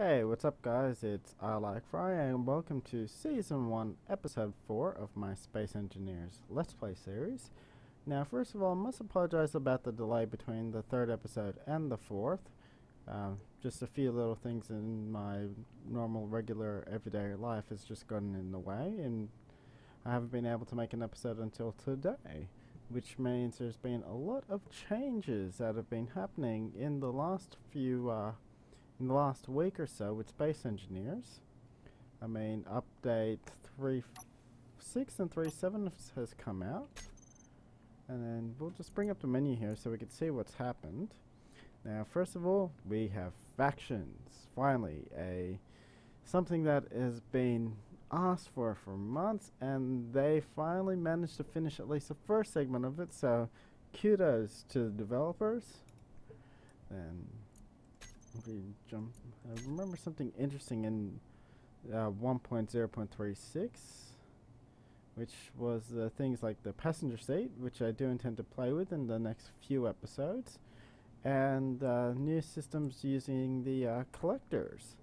Hey, what's up, guys? It's I Like Fry, and welcome to Season 1, Episode 4 of my Space Engineers Let's Play series. Now, first of all, I must apologize about the delay between the third episode and the fourth. Just a few little things in my normal, regular, everyday life has just gotten in the way, and I haven't been able to make an episode until today, which means there's been a lot of changes that have been happening in the last in the last week or so with Space Engineers. I mean, update 3.6 and 3.7 has come out. And then we'll just bring up the menu here so we can see what's happened. Now, first of all, we have factions. Finally, something that has been asked for months, and they finally managed to finish at least the first segment of it, so kudos to the developers. And we jump. I remember something interesting in 1.0.36, which was things like the passenger seat, which I do intend to play with in the next few episodes, and new systems using the collectors,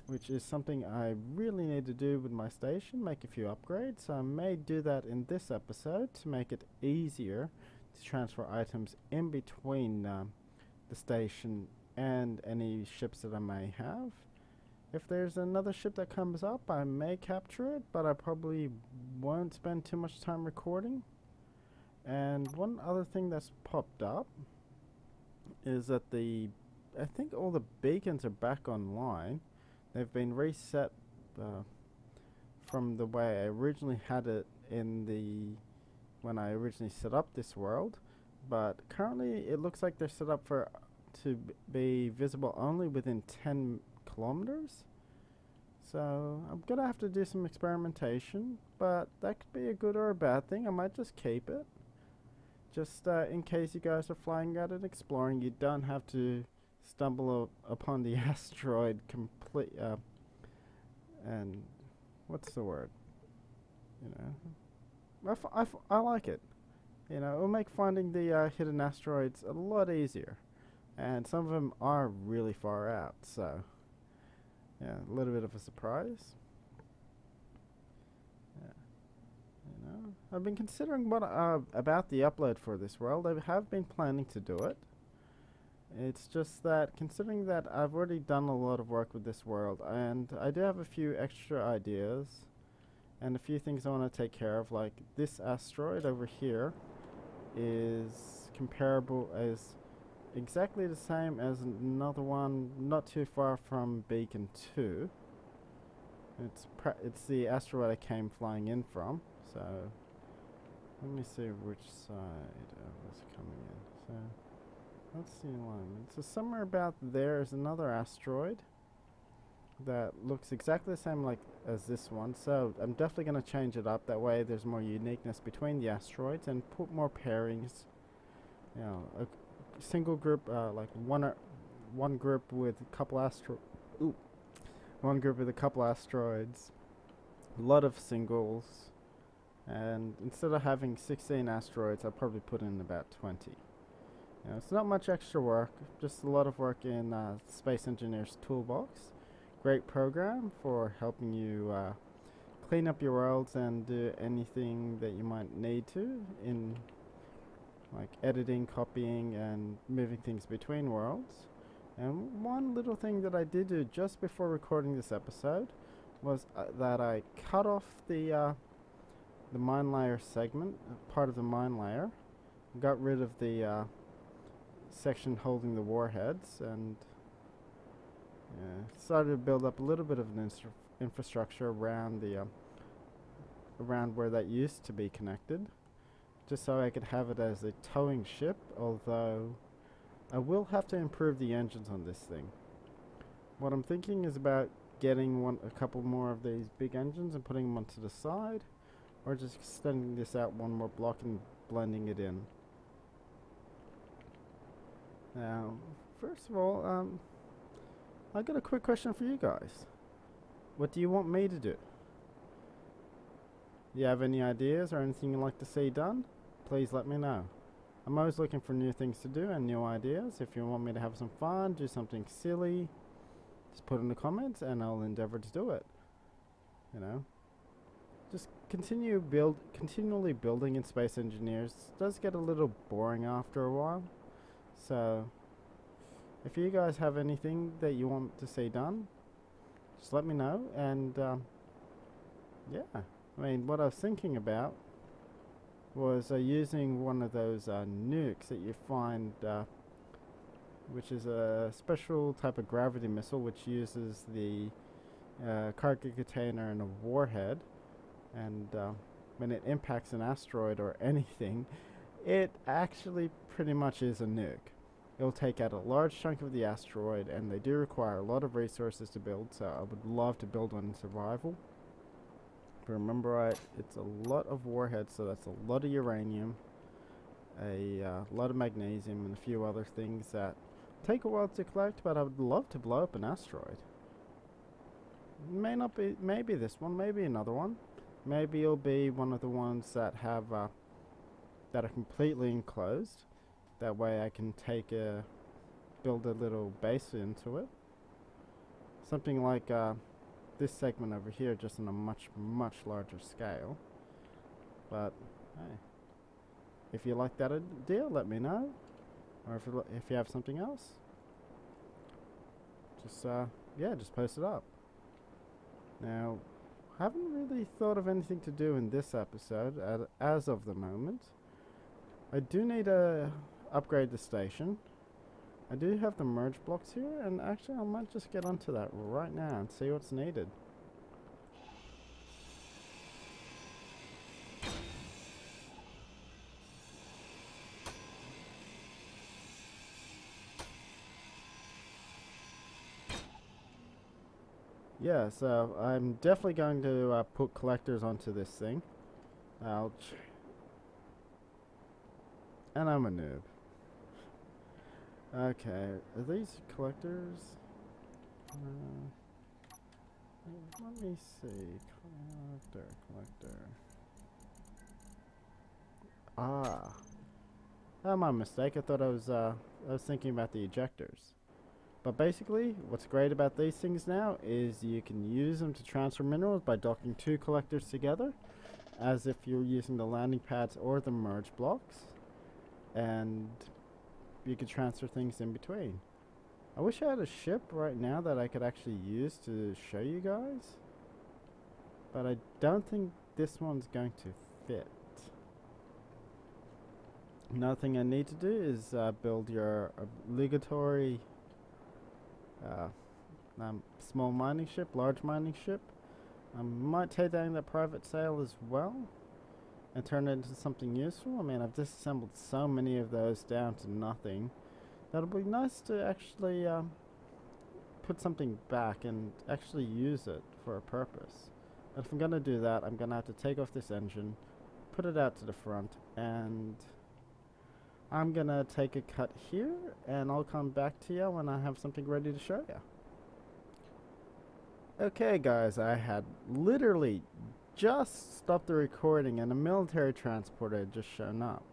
which is something I really need to do with my station, make a few upgrades. So I may do that in this episode to make it easier to transfer items in between the station and any ships that I may have. If there's another ship that comes up, I may capture it, but I probably won't spend too much time recording. And one other thing that's popped up is that I think all the beacons are back online. They've been reset from the way I originally had it when I originally set up this world, but currently it looks like they're set up to be visible only within 10 kilometers. So I'm gonna have to do some experimentation, but that could be a good or a bad thing. I might just keep it. Just in case you guys are flying out and exploring, you don't have to stumble upon the asteroid and what's the word? You know, I like it. You know, it'll make finding the hidden asteroids a lot easier. And some of them are really far out, so yeah, a little bit of a surprise. Yeah, you know, I've been considering what about the upload for this world. I have been planning to do it. It's just that considering that I've already done a lot of work with this world, and I do have a few extra ideas and a few things I want to take care of, like this asteroid over here is comparable as exactly the same as another one not too far from Beacon 2. It's the asteroid I came flying in from, so let me see which side I was coming in. So that's the alignment. So somewhere about there is another asteroid that looks exactly the same as this one, so I'm definitely going to change it up. That way there's more uniqueness between the asteroids and put more pairings, you know, single group, like one group with a couple one group with a couple asteroids, a lot of singles, and instead of having 16 asteroids, I'll probably put in about 20. You know, it's not much extra work, just a lot of work in Space Engineers Toolbox. Great program for helping you clean up your worlds and do anything that you might need to in like editing, copying, and moving things between worlds. And one little thing that I did do just before recording this episode was that I cut off the mine layer segment, part of the mine layer, got rid of the section holding the warheads, and started to build up a little bit of an infrastructure around around where that used to be connected, just so I could have it as a towing ship, although I will have to improve the engines on this thing. What I'm thinking is about getting a couple more of these big engines and putting them onto the side, or just extending this out one more block and blending it in. Now, first of all, I got a quick question for you guys. What do you want me to do? Do you have any ideas or anything you'd like to see done? Please let me know. I'm always looking for new things to do and new ideas. If you want me to have some fun, do something silly, just just put in the comments and I'll endeavor to do it. You know, just continually building in Space Engineers does get a little boring after a while. So if you guys have anything that you want to see done, just let me know. And yeah, I mean, what I was thinking about was using one of those nukes that you find, which is a special type of gravity missile which uses the cargo container and a warhead, and when it impacts an asteroid or anything, it actually pretty much is a nuke. It'll take out a large chunk of the asteroid, and they do require a lot of resources to build, so I would love to build one in survival. If I remember right, it's a lot of warheads, so that's a lot of uranium, a lot of magnesium, and a few other things that take a while to collect, but I would love to blow up an asteroid. May not be, maybe this one, maybe another one. Maybe it'll be one of the ones that have that are completely enclosed. That way I can build a little base into it. Something like this segment over here, just on a much larger scale. But hey, if you like that idea, let me know. Or if you have something else, just yeah, just post it up. Now, I haven't really thought of anything to do in this episode as of the moment. I do need to upgrade the station. I do have the merge blocks here, and actually I might just get onto that right now and see what's needed. Yeah, so I'm definitely going to put collectors onto this thing. Ouch. And I'm a noob. Okay, are these collectors? Let me see. Collector. Ah. Oh, my mistake. I thought I was thinking about the ejectors. But basically, what's great about these things now is you can use them to transfer minerals by docking two collectors together, as if you're using the landing pads or the merge blocks, and you can transfer things in between. I wish I had a ship right now that I could actually use to show you guys, but I don't think this one's going to fit. Another thing I need to do is build your obligatory small mining ship, large mining ship. I might take that into private sale as well and turn it into something useful. I mean, I've disassembled so many of those down to nothing. That'll be nice to actually put something back and actually use it for a purpose. And if I'm going to do that, I'm going to have to take off this engine, put it out to the front, and I'm going to take a cut here, and I'll come back to you when I have something ready to show you. Okay guys, I had literally just stopped the recording and a military transporter had just shown up.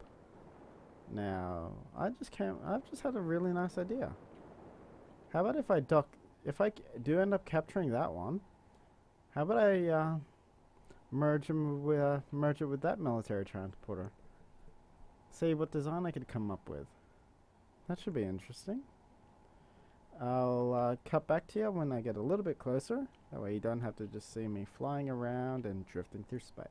Now, I've just had a really nice idea. How about if I do end up capturing that one, how about I merge it with that military transporter? See what design I could come up with. That should be interesting. I'll cut back to you when I get a little bit closer. That way you don't have to just see me flying around and drifting through space.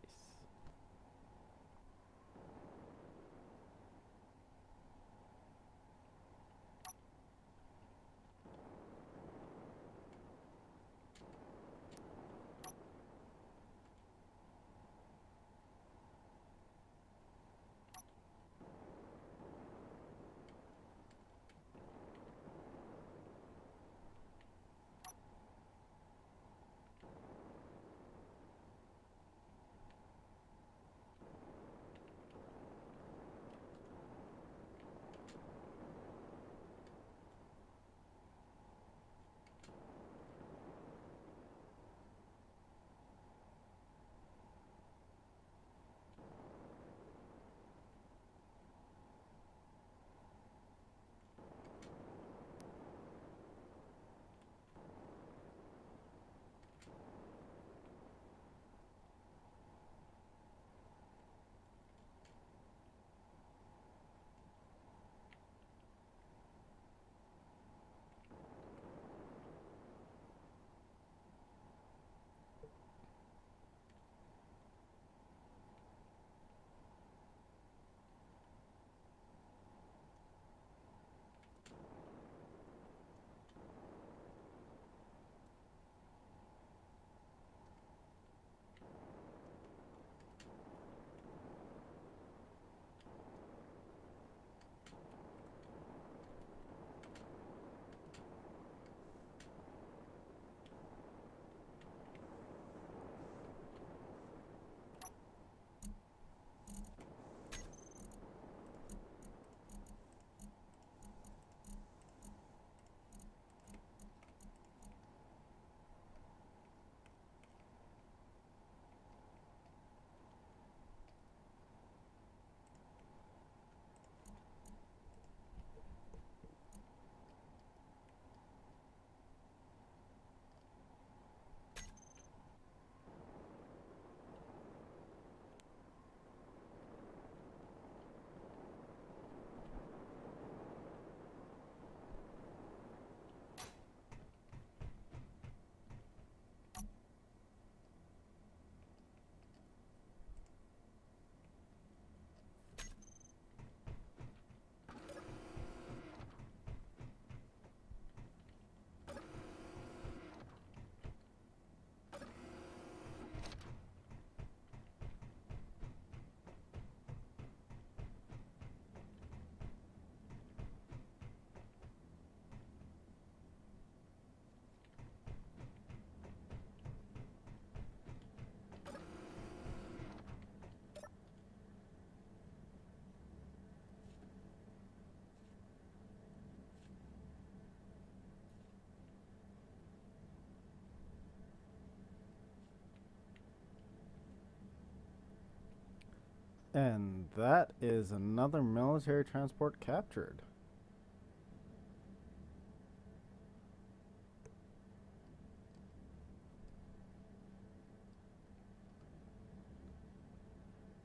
And that is another military transport captured.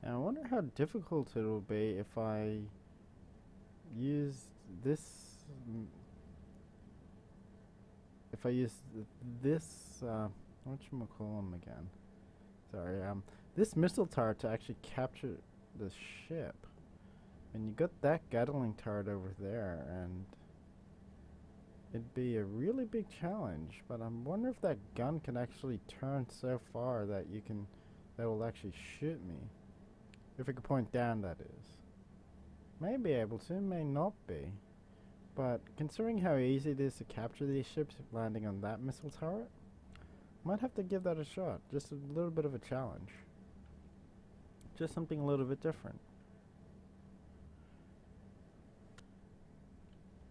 And I wonder how difficult it will be if I use this. If I use this, whatchamacallem again? Sorry, this missile turret to actually capture the ship. And you got that Gatling turret over there, and it'd be a really big challenge. But I wonder if that gun can actually turn so far that that will actually shoot me. If it could point down, that is. May be able to, may not be. But considering how easy it is to capture these ships landing on that missile turret, might have to give that a shot. Just a little bit of a challenge. Just something a little bit different.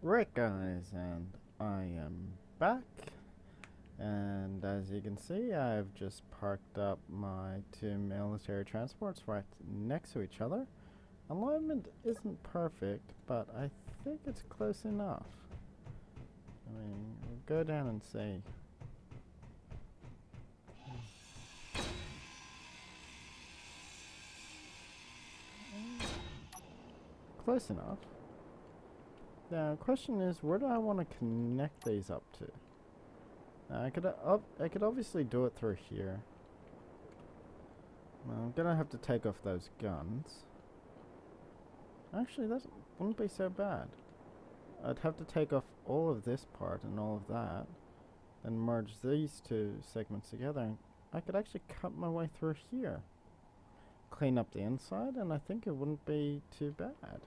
Right guys, and I am back. And as you can see, I've just parked up my two military transports right next to each other. Alignment isn't perfect, but I think it's close enough. I mean, we'll go down and see. Close enough. Now, the question is, where do I want to connect these up to? Now, I could obviously do it through here. Well, I'm gonna have to take off those guns. Actually, that wouldn't be so bad. I'd have to take off all of this part and all of that, then merge these two segments together, and I could actually cut my way through here. Clean up the inside, and I think it wouldn't be too bad.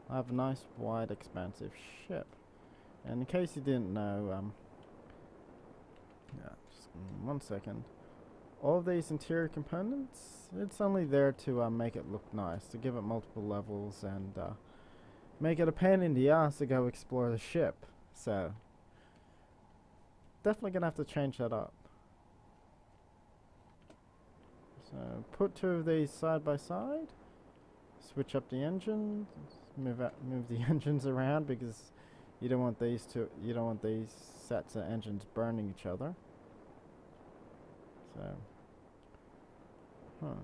I have a nice, wide, expansive ship. And in case you didn't know, yeah, just 1 second. All of these interior components, it's only there to make it look nice, to give it multiple levels and make it a pain in the ass to go explore the ship. So, definitely gonna have to change that up. So, put two of these side by side, switch up the engines, move the engines around because you don't want these sets of engines burning each other. So, I'll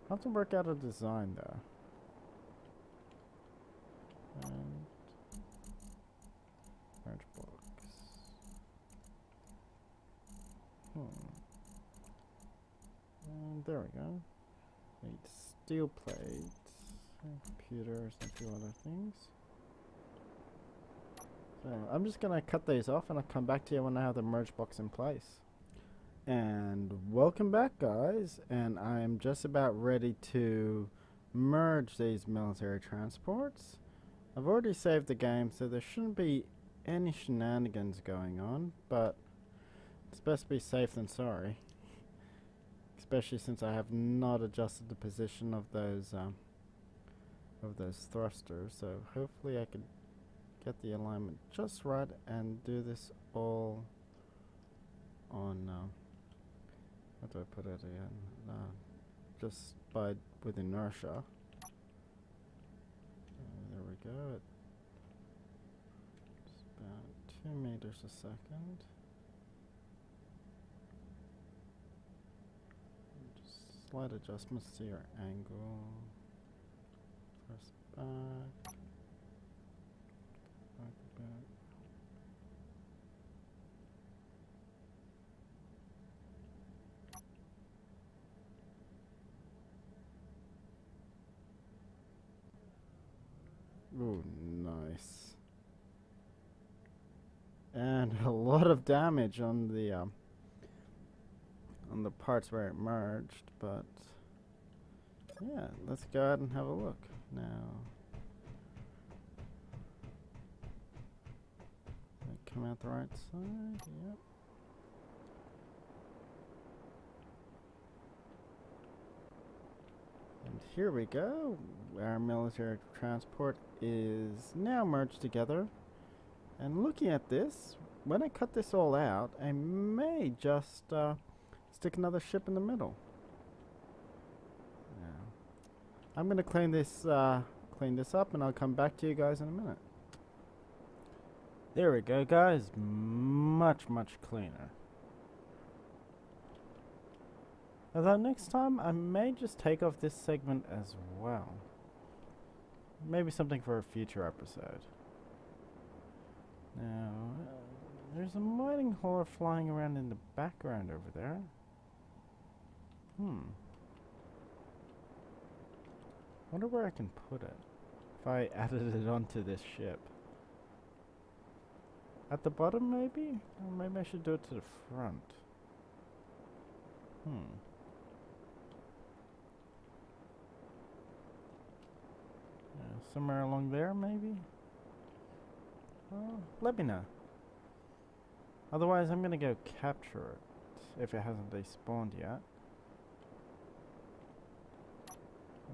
have to work out a design though. And merge blocks. And there we go. Need steel plates, and computers, and a few other things. So I'm just gonna cut these off and I'll come back to you when I have the merge box in place. And welcome back guys, and I am just about ready to merge these military transports. I've already saved the game, so there shouldn't be any shenanigans going on, but it's best to be safe than sorry. Especially since I have not adjusted the position of those thrusters, so hopefully I could get the alignment just right and do this all on how do I put it again? Just with inertia. There we go. It's about 2 meters a second. Just slight adjustments to your angle. Press back. Back a bit. Ooh, nice. And a lot of damage on the parts where it merged, but yeah, let's go ahead and have a look now. Come out the right side, yep. And here we go. Our military transport is now merged together. And looking at this, when I cut this all out, I may just stick another ship in the middle. Yeah. I'm gonna clean this up, and I'll come back to you guys in a minute. There we go, guys. Much cleaner. Although next time I may just take off this segment as well. Maybe something for a future episode. Now, there's a mining hauler flying around in the background over there. Wonder where I can put it if I added it onto this ship. At the bottom, maybe? Or maybe I should do it to the front. Somewhere along there, maybe? Well, let me know. Otherwise, I'm gonna go capture it if it hasn't despawned yet.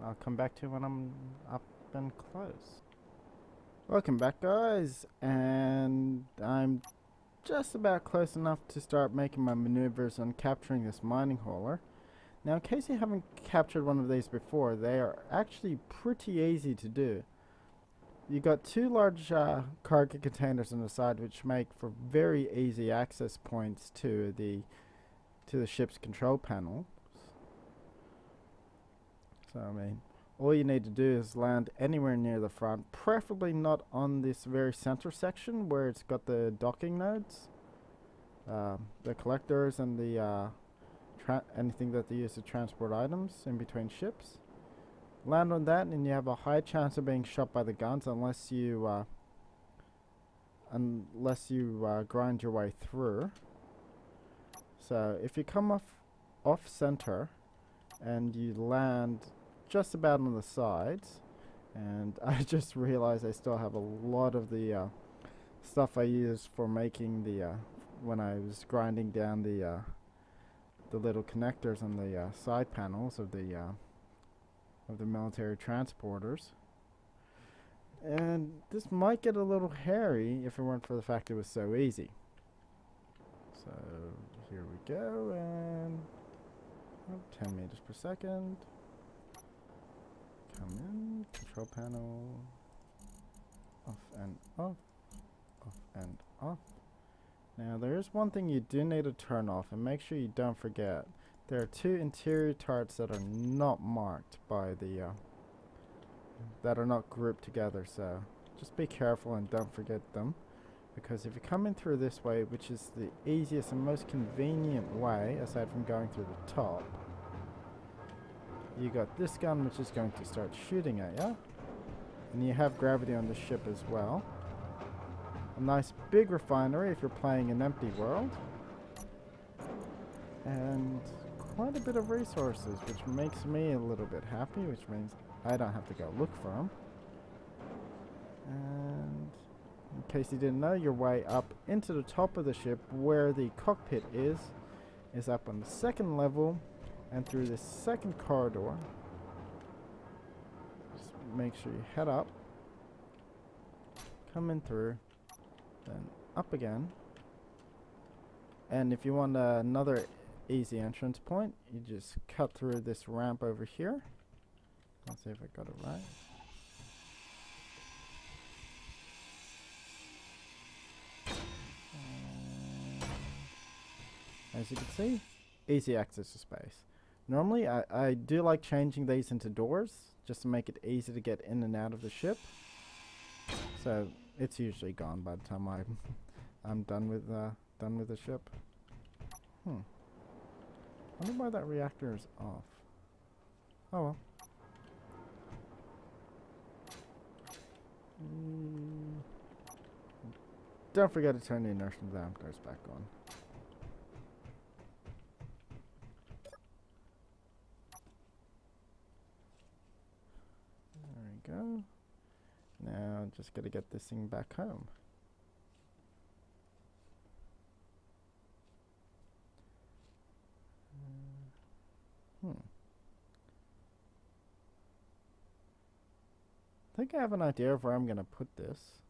I'll come back to you when I'm up and close. Welcome back, guys, and I'm just about close enough to start making my maneuvers on capturing this mining hauler. Now, in case you haven't captured one of these before, they are actually pretty easy to do. You got two large cargo containers on the side, which make for very easy access points to the ship's control panel. So, I mean, all you need to do is land anywhere near the front, preferably not on this very center section where it's got the docking nodes, the collectors, and the anything that they use to transport items in between ships. Land on that, and you have a high chance of being shot by the guns unless you grind your way through. So if you come off center and you land just about on the sides, and I just realized I still have a lot of the stuff I used for making the when I was grinding down the little connectors on the side panels of the military transporters. And this might get a little hairy if it weren't for the fact it was so easy. So here we go, and 10 meters per second. Come in, control panel, off and off, off and off. Now there is one thing you do need to turn off, and make sure you don't forget. There are two interior turrets that are not marked by the, that are not grouped together, so just be careful and don't forget them. Because if you come in through this way, which is the easiest and most convenient way, aside from going through the top, you got this gun which is going to start shooting at you. And you have gravity on the ship as well. A nice big refinery if you're playing an empty world. And quite a bit of resources, which makes me a little bit happy, which means I don't have to go look for them. And in case you didn't know, your way up into the top of the ship where the cockpit is up on the second level and through this second corridor. Just make sure you head up, come in through, then up again. And if you want another easy entrance point, you just cut through this ramp over here. Let's see if I got it right. As you can see, easy access to space. Normally, I do like changing these into doors, just to make it easy to get in and out of the ship. So it's usually gone by the time I'm done with the ship. I wonder why that reactor is off. Oh well. Don't forget to turn the inertial dampers back on. There we go. Now just gotta get this thing back home. I think I have an idea of where I'm gonna put this.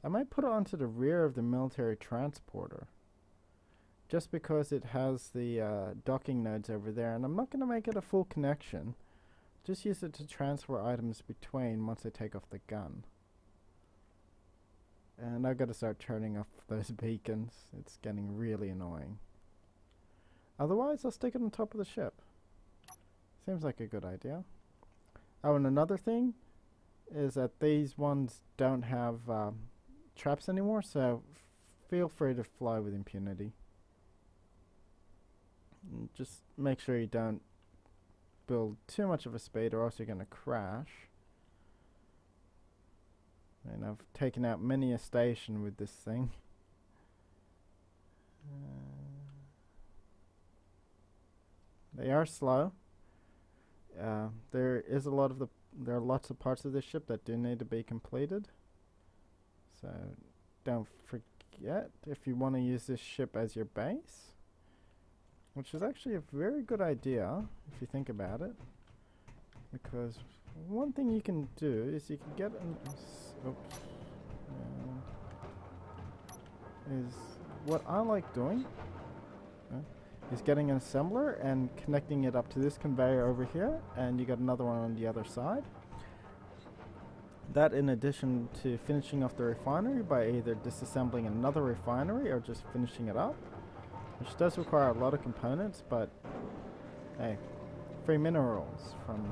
I might put it onto the rear of the military transporter, just because it has the docking nodes over there, and I'm not gonna make it a full connection, just use it to transfer items between once I take off the gun. And I've got to start turning off those beacons. It's getting really annoying. Otherwise, I'll stick it on top of the ship. Seems like a good idea. Oh, and another thing is that these ones don't have traps anymore, so feel free to fly with impunity. And just make sure you don't build too much of a speed or else you're going to crash. And I've taken out many a station with this thing. They are slow. There are lots of parts of this ship that do need to be completed. So don't forget, if you want to use this ship as your base, which is actually a very good idea if you think about it, because one thing you can do is you can get is what I like doing is getting an assembler and connecting it up to this conveyor over here, and you got another one on the other side. That in addition to finishing off the refinery by either disassembling another refinery or just finishing it up, which does require a lot of components, but hey, free minerals from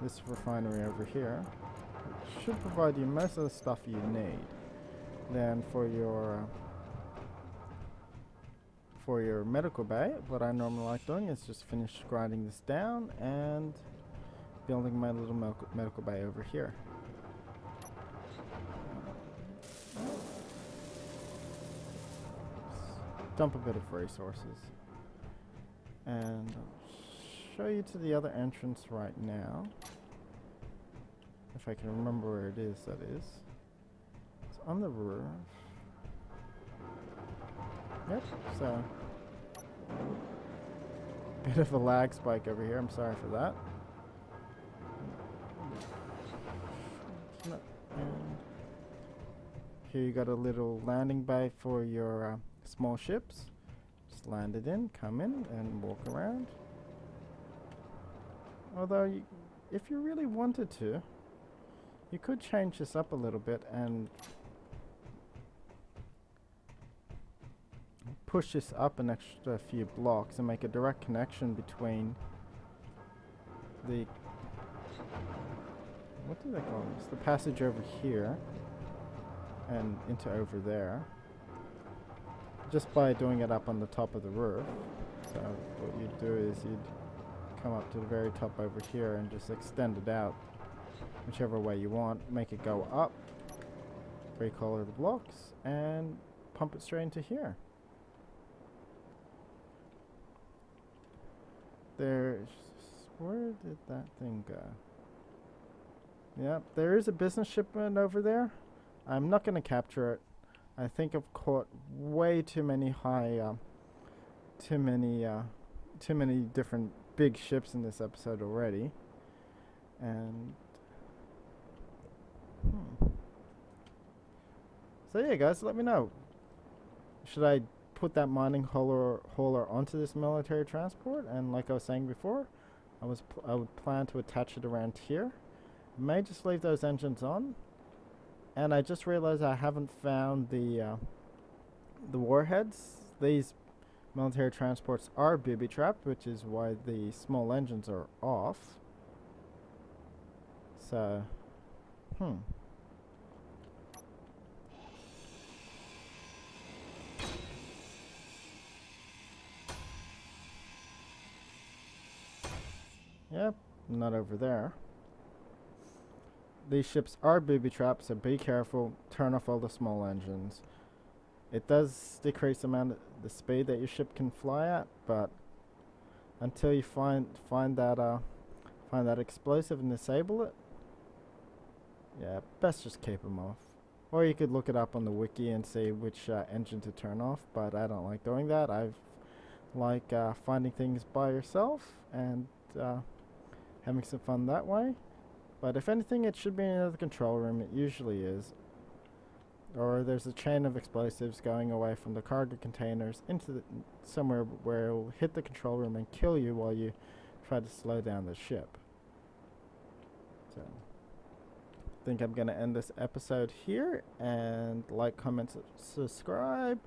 this refinery over here should provide you most of the stuff you need. Then for your medical bay, what I normally like doing is just finish grinding this down and building my little medical bay over here. Dump a bit of resources. And I'll show you to the other entrance right now. If I can remember where it is, that is. It's on the roof. Yep, so bit of a lag spike over here, I'm sorry for that. And here you got a little landing bay for your small ships. Just land it in, come in and walk around. Although if you really wanted to, you could change this up a little bit and push this up an extra few blocks and make a direct connection between the, what do they call this? The passage over here and into over there, just by doing it up on the top of the roof. So what you'd do is you'd come up to the very top over here and just extend it out whichever way you want, make it go up, recolor the blocks, and pump it straight into here. There's, where did that thing go? Yep, there is a business shipment over there. I'm not going to capture it. I think I've caught way too many too many different big ships in this episode already. And so yeah, guys, let me know. Should I put that mining hauler onto this military transport? And like I was saying before, I would plan to attach it around here. May just leave those engines on. And I just realized I haven't found the warheads. These military transports are booby-trapped, which is why the small engines are off. So, Yep, not over there. These ships are booby-trapped, so be careful. Turn off all the small engines. It does decrease the speed that your ship can fly at, but until you find that explosive and disable it, yeah, best just keep them off. Or you could look it up on the wiki and see which engine to turn off, but I don't like doing that. I like finding things by yourself and having some fun that way. But if anything, it should be in another control room. It usually is. Or there's a chain of explosives going away from the cargo containers into somewhere where it will hit the control room and kill you while you try to slow down the ship. think I'm going to end this episode here, and like, comment, subscribe.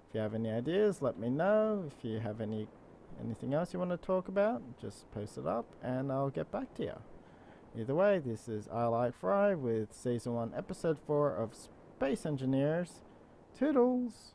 If you have any ideas, let me know. If you have anything else you want to talk about, just post it up and I'll get back to you. Either way, this is I Like Fry with Season 1, Episode 4 of Space Engineers. Toodles!